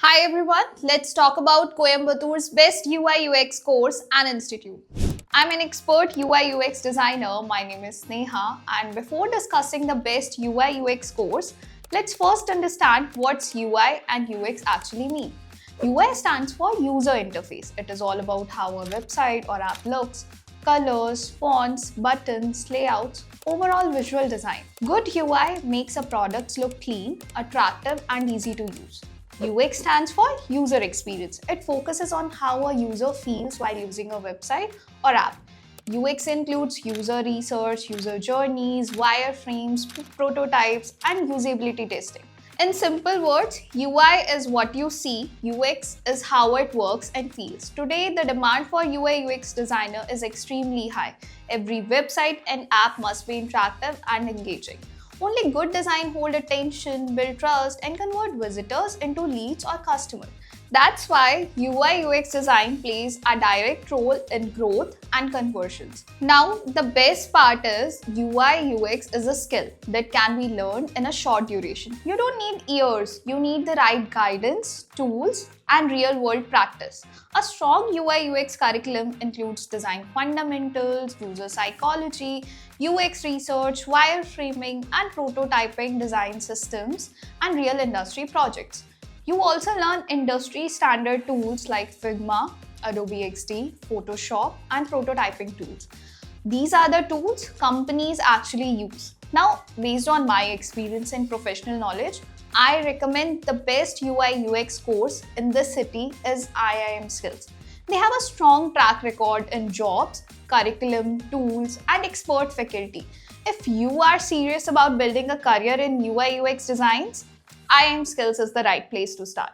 Hi everyone, let's talk about Coimbatore's best UI UX course and institute. I'm an expert UI UX designer. My name is Sneha, and before discussing the best UI UX course, let's first understand what's UI and UX actually mean. UI stands for user interface. It is all about how a website or app looks, colors, fonts, buttons, layouts, overall visual design. Good UI makes a product look clean, attractive, and easy to use. UX stands for user experience. It focuses on how a user feels while using a website or app. UX includes user research, user journeys, wireframes, prototypes, and usability testing. In simple words, UI is what you see, UX is how it works and feels. Today, the demand for UI UX designer is extremely high. Every website and app must be interactive and engaging. Only good design hold attention, build trust, and convert visitors into leads or customers. That's why UI UX design plays a direct role in growth and conversions. Now, the best part is UI UX is a skill that can be learned in a short duration. You don't need years, you need the right guidance, tools, and real-world practice. A strong UI UX curriculum includes design fundamentals, user psychology, UX research, wireframing, and prototyping design systems, and real industry projects. You also learn industry standard tools like Figma, Adobe XD, Photoshop, and prototyping tools. These are the tools companies actually use. Now, based on my experience and professional knowledge, I recommend the best UI UX course in this city is IIM Skills. They have a strong track record in jobs, curriculum, tools, and expert faculty. If you are serious about building a career in UI UX designs, IIM Skills is the right place to start.